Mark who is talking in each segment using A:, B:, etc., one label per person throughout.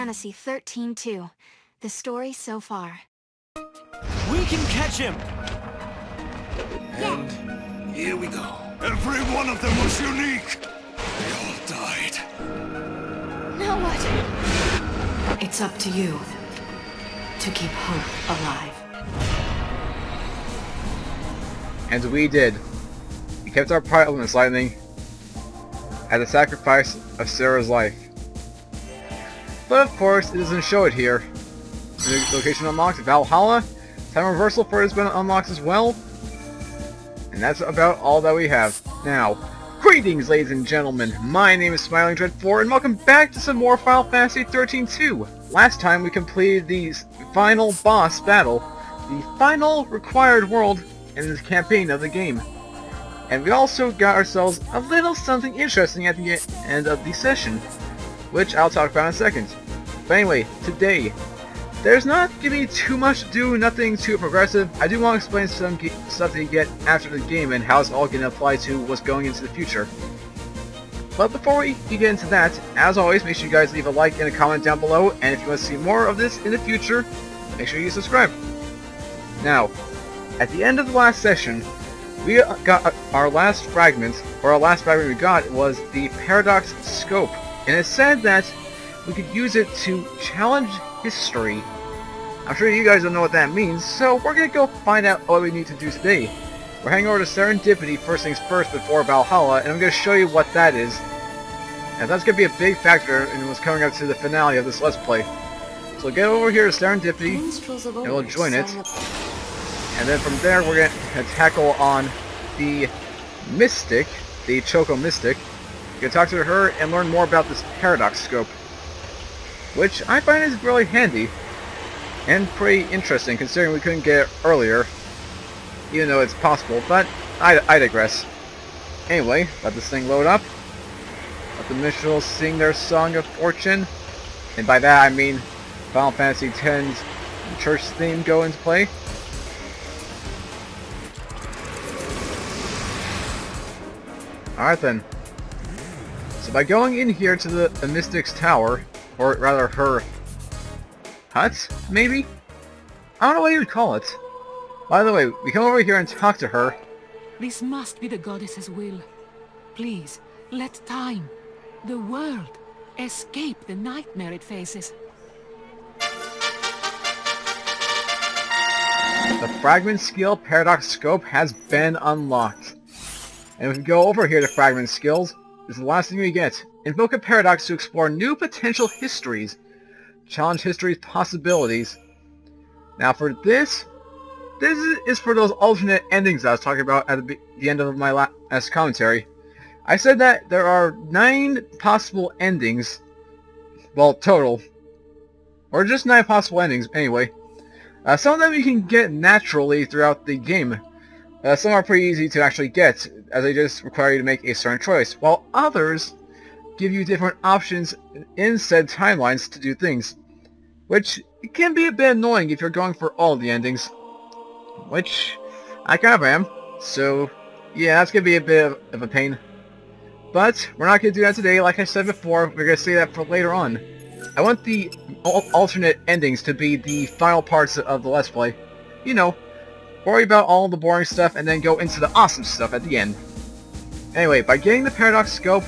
A: Fantasy XIII-2. The story so far.
B: We can catch him!
C: And here we go. Every one of them was unique. They all died.
A: Now what?
D: It's up to you to keep hope alive.
E: And we did. We kept our pride in this lightning at the sacrifice of Serah's life. But of course, it doesn't show it here. The location unlocked, Valhalla. Time reversal for it has been unlocked as well. And that's about all that we have. Now, greetings ladies and gentlemen, my name is Smiling Dread 4 and welcome back to some more Final Fantasy XIII-2. Last time we completed the final boss battle, the final required world in the campaign of the game. And we also got ourselves a little something interesting at the end of the session, which I'll talk about in a second. But anyway, today, there's not going to be too much to do, nothing too progressive. I do want to explain some stuff that you get after the game and how it's all going to apply to what's going into the future. But before we get into that, as always, make sure you guys leave a like and a comment down below, and if you want to see more of this in the future, make sure you subscribe. Now, at the end of the last session, we got our last fragment, or our last fragment we got was the Paradox Scope, and it said that we could use it to challenge history. I'm sure you guys don't know what that means, so we're gonna go find out what we need to do today. We're heading over to Serendipity first things first before Valhalla, and I'm gonna show you what that is. And that's gonna be a big factor in what's coming up to the finale of this Let's Play. So get over here to Serendipity, and we'll join it. And then from there, we're gonna tackle on the Mystic, the Choco Mystic. We're gonna talk to her and learn more about this Paradox Scope, which I find is really handy and pretty interesting considering we couldn't get it earlier, even though it's possible, but I digress. Anyway, let this thing load up. Let the minstrels sing their song of fortune, and by that I mean Final Fantasy X's church theme go into play. Alright then. So by going in here to the Mystic's Tower, or rather her hut, maybe? I don't know what you would call it. By the way, we come over here and talk to her.
F: This must be the goddess's will. Please, let time, the world, escape the nightmare it faces.
E: The Fragment Skill Paradox Scope has been unlocked. And if we go over here to Fragment Skills, this is the last thing we get. Invoke a paradox to explore new potential histories. Challenge history's possibilities. Now for this is for those alternate endings I was talking about at the end of my last commentary. I said that there are 9 possible endings, well total, or just 9 possible endings anyway. Some of them you can get naturally throughout the game. Some are pretty easy to actually get, as they just require you to make a certain choice, while others give you different options in said timelines to do things, which can be a bit annoying if you're going for all the endings, which I kind of am, so yeah, that's going to be a bit of a pain. But we're not going to do that today. Like I said before, we're going to save that for later on. I want the alternate endings to be the final parts of the Let's Play. You know, worry about all the boring stuff and then go into the awesome stuff at the end. Anyway, by getting the Paradox Scope,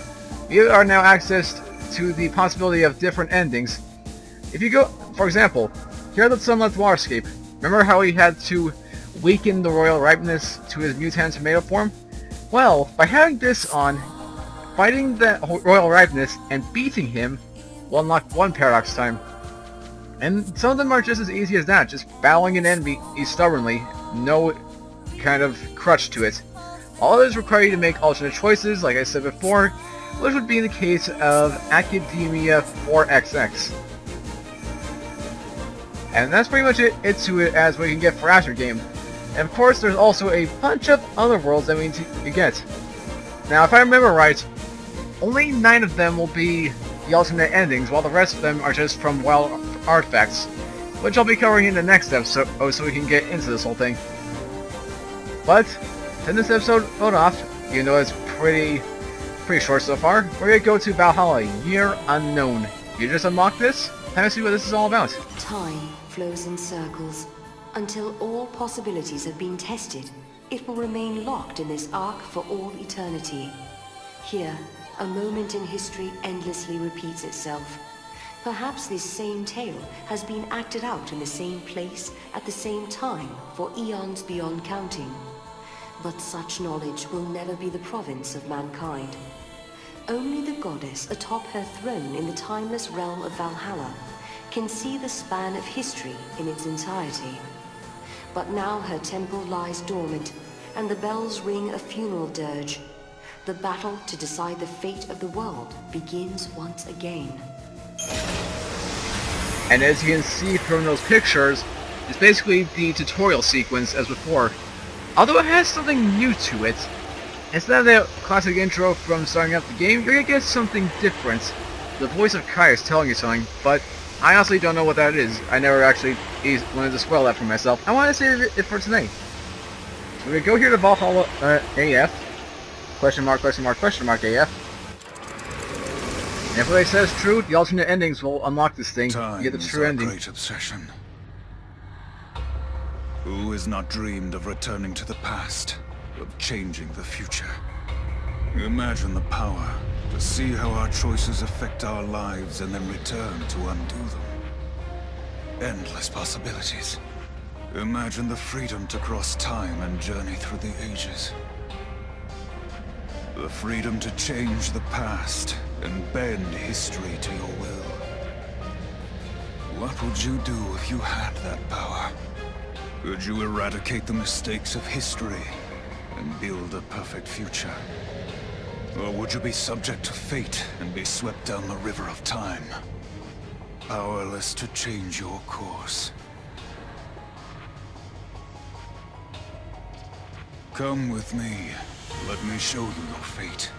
E: you are now access to the possibility of different endings. If you go, for example, here at the Sunlit Waterscape, remember how he had to weaken the royal ripeness to his mutant tomato form? Well, by having this on, fighting that royal ripeness and beating him will unlock 1 paradox time. And some of them are just as easy as that, just battling an enemy stubbornly, no kind of crutch to it. All others require you to make alternate choices, like I said before, which would be in the case of Academia 4XX. And that's pretty much it to it as we can get for after game. And of course, there's also a bunch of other worlds that we need to get. Now, if I remember right, only 9 of them will be the alternate endings, while the rest of them are just from wild artifacts, which I'll be covering in the next episode, so we can get into this whole thing. But, to end this episode off, even though it's pretty short so far, we're gonna go to Valhalla, Year Unknown. You just unlocked this, Time to see what this is all about.
D: Time flows in circles. Until all possibilities have been tested, it will remain locked in this arc for all eternity. Here, a moment in history endlessly repeats itself. Perhaps this same tale has been acted out in the same place at the same time for eons beyond counting. But such knowledge will never be the province of mankind. Only the goddess atop her throne in the timeless realm of Valhalla can see the span of history in its entirety. But now her temple lies dormant, and the bells ring a funeral dirge. The battle to decide the fate of the world begins once again.
E: And as you can see from those pictures, it's basically the tutorial sequence as before. Although it has something new to it. Instead of the classic intro from starting up the game, you're gonna get something different. The voice of Kai is telling you something, but I honestly don't know what that is. I never actually wanted to spoil that for myself. I want to save it for tonight. So we go here to Valhalla AF. Question mark, question mark, question mark AF. And if what I say is true, the alternate endings will unlock this thing. You get the true ending.
C: Great obsession. Who has not dreamed of returning to the past, of changing the future? Imagine the power to see how our choices affect our lives and then return to undo them. Endless possibilities. Imagine the freedom to cross time and journey through the ages. The freedom to change the past and bend history to your will. What would you do if you had that power? Could you eradicate the mistakes of history and build a perfect future? Or would you be subject to fate and be swept down the river of time, powerless to change your course? Come with me. Let me show you your fate.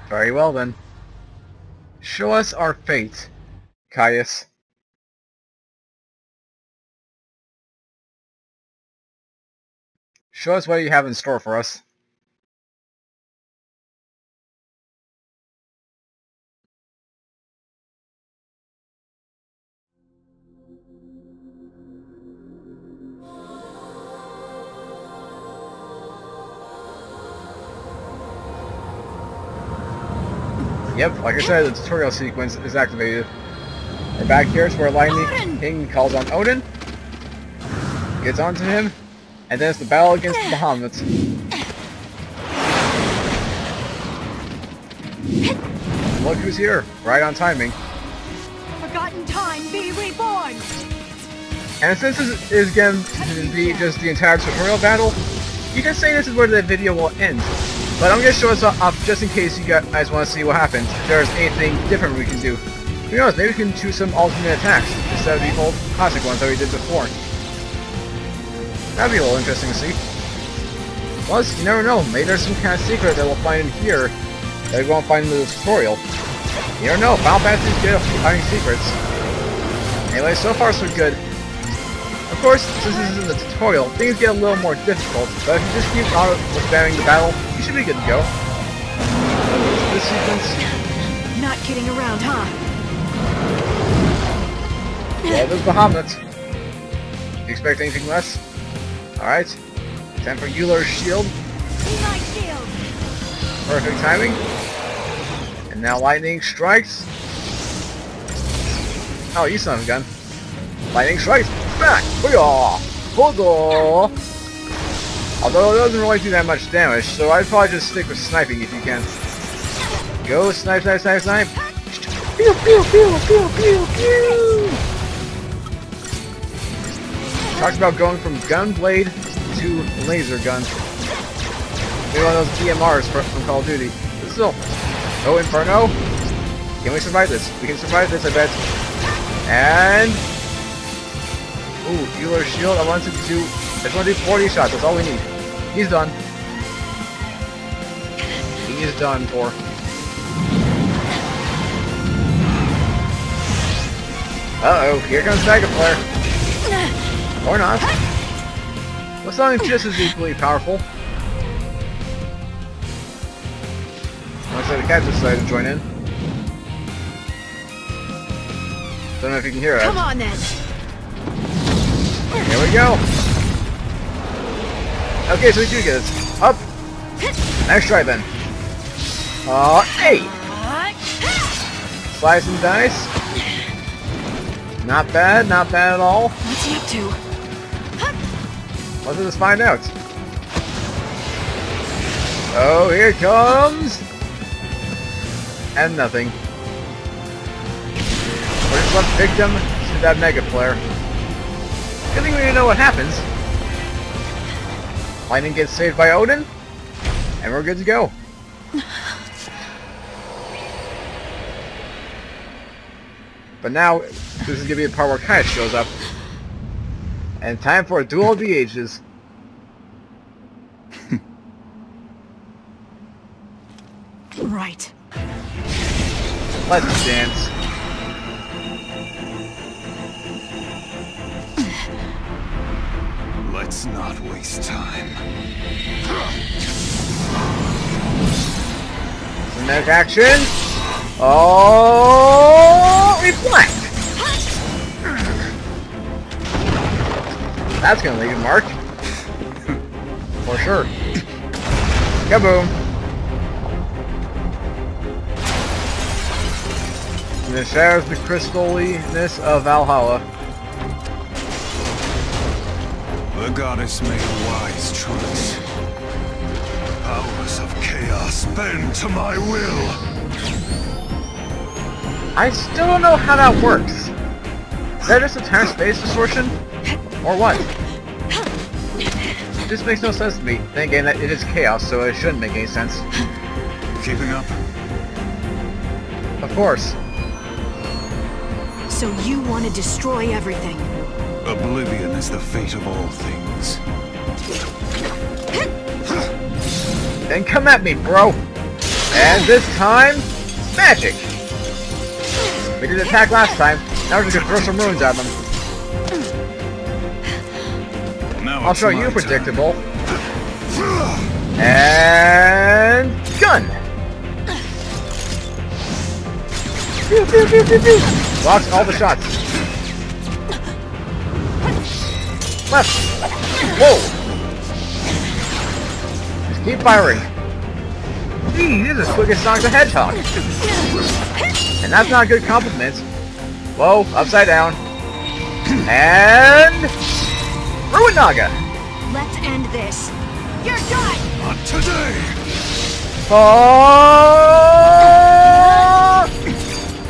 E: Very well then. Show us our fate, Caius. Show us what you have in store for us. Yep, like I said, the tutorial sequence is activated. We're back here, it's where Lightning King calls on Odin, gets onto him, and then it's the battle against the Bahamut. Look who's here, right on timing.
A: Forgotten time, be reborn!
E: And since this is going to be just the entire tutorial battle, you can say this is where the video will end. But I'm going to show us off just in case you guys want to see what happens. If there's anything different we can do. Who knows, maybe we can choose some alternate attacks instead of the old classic ones that we did before. That'd be a little interesting to see. Plus, you never know, maybe there's some kind of secret that we'll find in here that we won't find in the tutorial. You never know, Final Fantasy is good at finding secrets. Anyway, so far so good. Of course, since this is a tutorial, things get a little more difficult, but if you just keep on spamming the battle, you should be good to go. This sequence.
A: Not kidding around, huh?
E: Yeah, there's Bahamut. You expect anything less? Alright. Time for Euler's shield.
A: Be my shield!
E: Perfect timing. And now lightning strikes. Oh, you son of a gun. Lightning strikes back! Booyah! Although it doesn't really do that much damage, so I'd probably just stick with sniping if you can. Go, snipe, snipe, snipe, snipe! Pew, pew, pew, pew, pew, pew! Talks about going from gunblade to laser gun. Maybe one of those DMRs from Call of Duty. But still. Oh, Inferno! Can we survive this? We can survive this, I bet. And... ooh, Euler's shield. I just want to do 40 shots. That's all we need. He's done. He is done for. Uh-oh, here comes Mega Flare. Or not. Well, something just as equally powerful. Looks like the cat decided to join in. Don't know if you can hear it.
A: Come on then.
E: Here we go. Okay, so we do get this. Up. Nice try, then. Hey! Slice and dice. Not bad at all.
A: What's he up to?
E: Let's find out. Oh, here it comes! And nothing. We're just left victim to that mega flare. Good thing we didn't know what happens. Lightning gets saved by Odin, and we're good to go. But now, this is gonna be the part where Kreiss shows up. And time for a duel of the ages.
A: Right.
E: Let's dance.
C: Let's not waste time.
E: Cinematic action. Oh, reflect. That's gonna leave a mark. For sure. Kaboom. And it shatters the crystalliness of Valhalla.
C: The goddess made a wise choice. Powers of chaos bend to my will.
E: I still don't know how that works. Is that just a time-space distortion? Or what? It just makes no sense to me. Then again, it is chaos, so it shouldn't make any sense.
C: Keeping up?
E: Of course.
A: So you want to destroy everything?
C: Oblivion is the fate of all things.
E: Then come at me, bro! And this time, magic! We did attack last time, now we're just gonna throw some runes at them.
C: Now
E: I'll
C: it's
E: show
C: my
E: you
C: turn.
E: predictable. And... gun! Pew, pew, pew, pew, pew. Blocks all the shots. Left! Whoa! Just keep firing. Gee, this is as quick as Sonic the Hedgehog. And that's not a good compliment. Whoa, upside down. And... Ruin Naga!
A: Let's end this. You're done!
C: Not today!
E: Oh!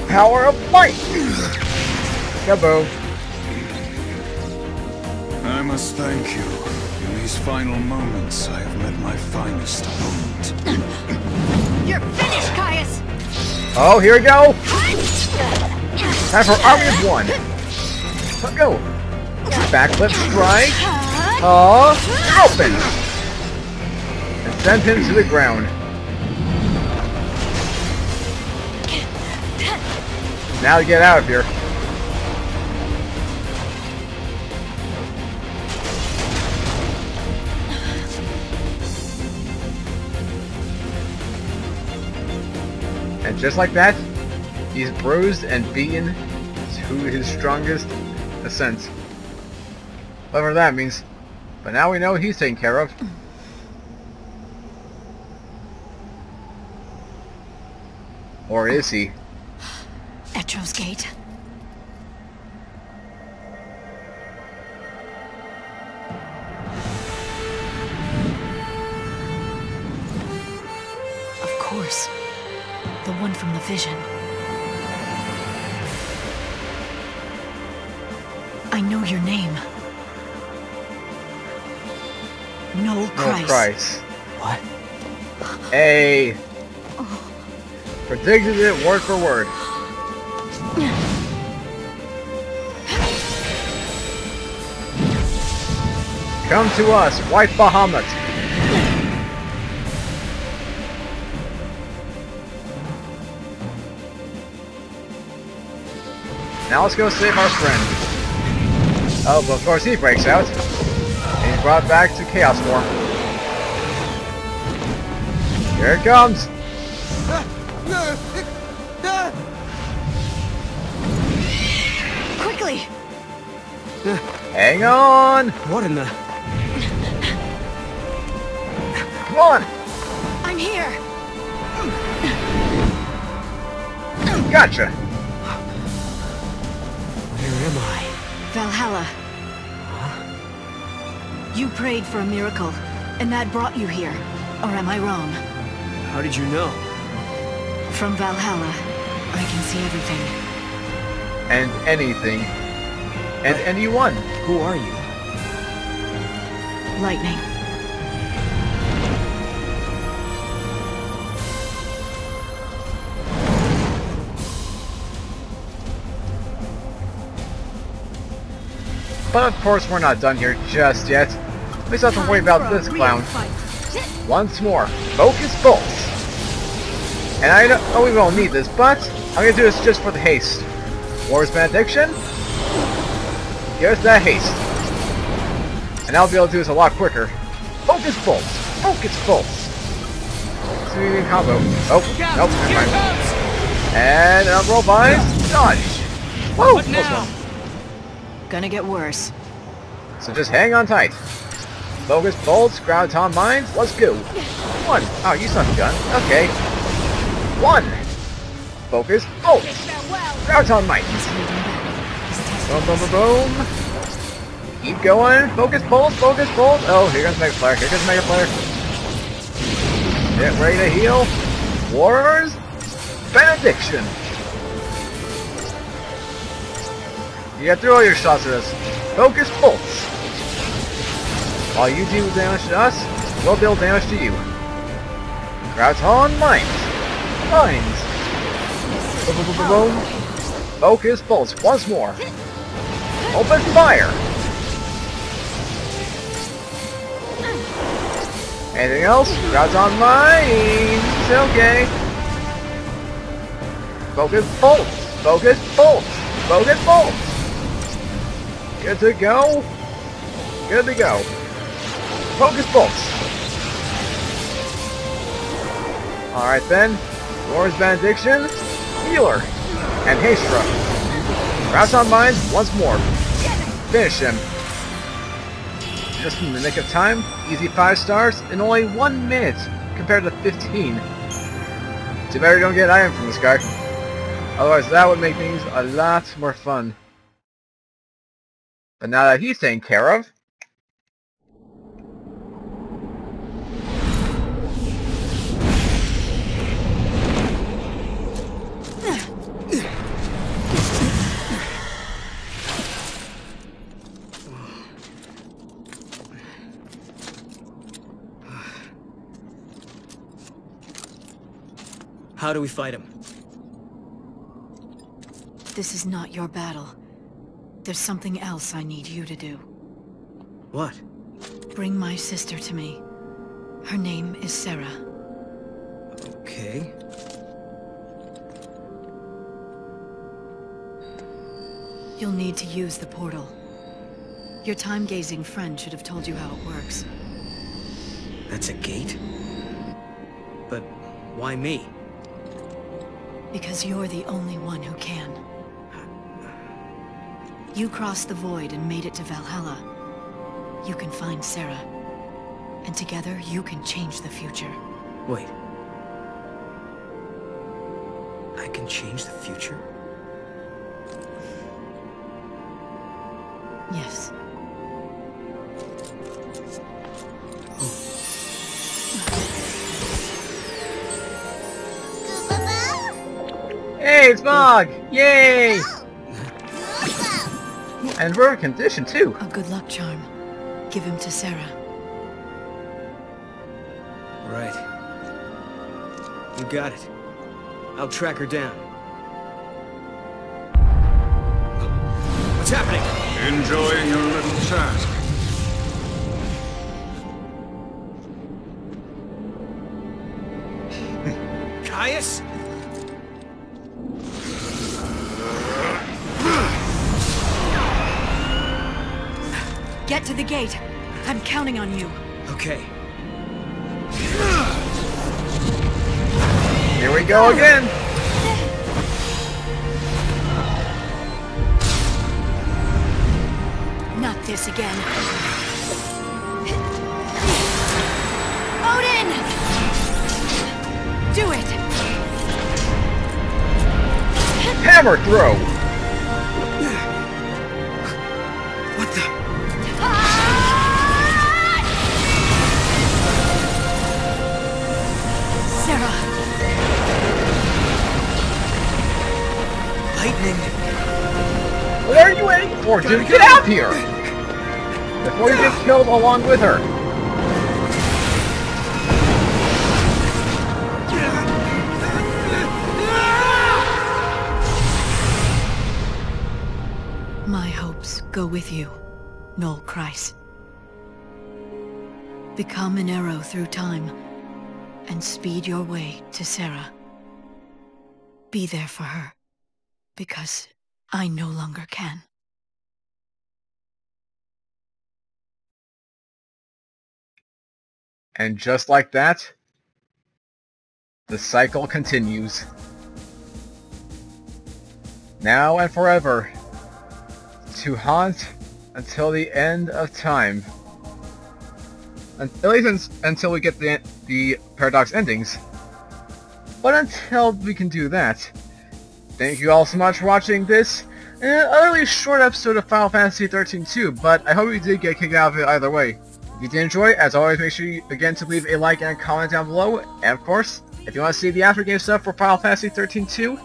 E: Power of light! Kaboom.
C: I must thank you. In these final moments, I have met my finest opponent.
A: You're finished, Caius!
E: Oh, here we go! Time for Army of One! Let's go! Backflip strike! Open! And send him to the ground. Now to get out of here. And just like that, he's bruised and beaten to his strongest ascent. Whatever that means. But now we know he's taken care of. Or is he?
A: Etro's Gate. Of course. The one from the vision. I know your name. Noel Kreiss.
E: Noel Kreiss.
B: What?
E: Hey! Predicted it word for word. Come to us, White Bahamut! Now let's go save our friend. Oh, but of course he breaks out. And he's brought back to Chaos form. Here it comes! Hang on!
B: What in the...
E: Come on!
A: I'm here!
E: Gotcha!
B: Where am I?
A: Valhalla. You prayed for a miracle, and that brought you here. Or am I wrong?
B: How did you know?
A: From Valhalla, I can see everything.
E: And anything. And anyone.
B: Who are you?
A: Lightning.
E: But of course we're not done here just yet. We still have to worry about this clown. Once more, focus bolts. And I know we won't need this, but I'm gonna do this just for the haste. War's benediction. Here's that haste. And I'll be able to do this a lot quicker. Focus bolts. Focus bolts. Sweet combo. Oh, nope, never mind. And roll by. Dodge. Whoa, close one.
A: Gonna get worse.
E: So just hang on tight. Focus bolts, graviton mines, let's go. 1. Oh, you son of a gun. Okay. 1. Focus bolts. Graviton mines. Boom, boom, boom, boom. Keep going. Focus bolts, focus bolts. Oh, here comes Mega Player. Here comes Mega Player. Get ready to heal. War's benediction. You got through all your shots of this. Focus bolts. While you deal damage to us, we'll deal damage to you. Graviton mines. Mines. Boom, boom, boom, boom, boom. Focus bolts once more. Open fire. Anything else? Graviton mines. Okay. Focus bolts. Focus bolts. Focus bolts. Good to go. Good to go. Focus bolts. Alright then. War's benediction. Healer. And Hastra. Graviton mines once more. Finish him. Just in the nick of time. Easy 5 stars in only 1 minute compared to 15. Too bad we don't get iron from this guy. Otherwise that would make things a lot more fun. But now that he's taken care of...
B: How do we fight him?
A: This is not your battle. There's something else I need you to do.
B: What?
A: Bring my sister to me. Her name is Serah.
B: Okay.
A: You'll need to use the portal. Your time-gazing friend should have told you how it works.
B: That's a gate? But why me?
A: Because you're the only one who can. You crossed the void and made it to Valhalla. You can find Serah. And together, you can change the future.
B: Wait. I can change the future?
A: Yes.
E: Hey, it's Mog! Yay! And we're in condition too.
A: A good luck charm. Give him to Serah.
B: Right. You got it. I'll track her down. What's happening?
C: Enjoying your little task.
B: Caius?
A: Get to the gate. I'm counting on you.
B: Okay.
E: Here we go again.
A: this again. Odin! Do it!
E: Hammer throw!
B: What the?
A: Serah!
B: Lightning!
E: What are you waiting for, dude? Get out here! Before you get killed along with her!
A: My hopes go with you, Noel Kreiss. Become an arrow through time, and speed your way to Serah. Be there for her, because I no longer can.
E: And just like that, the cycle continues. Now and forever, to haunt until the end of time. At least until we get the paradox endings. But until we can do that, thank you all so much for watching this, an utterly short episode of Final Fantasy XIII-2, but I hope you did get a kick out of it either way. If you did enjoy it, as always, make sure you, again, to leave a like and a comment down below, and of course, if you want to see the after game stuff for Final Fantasy XIII-2,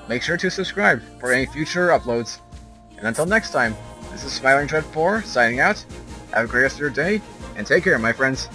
E: make sure to subscribe for any future uploads. And until next time, this is Smiling Dread 4 signing out. Have a great rest of your day, and take care, my friends.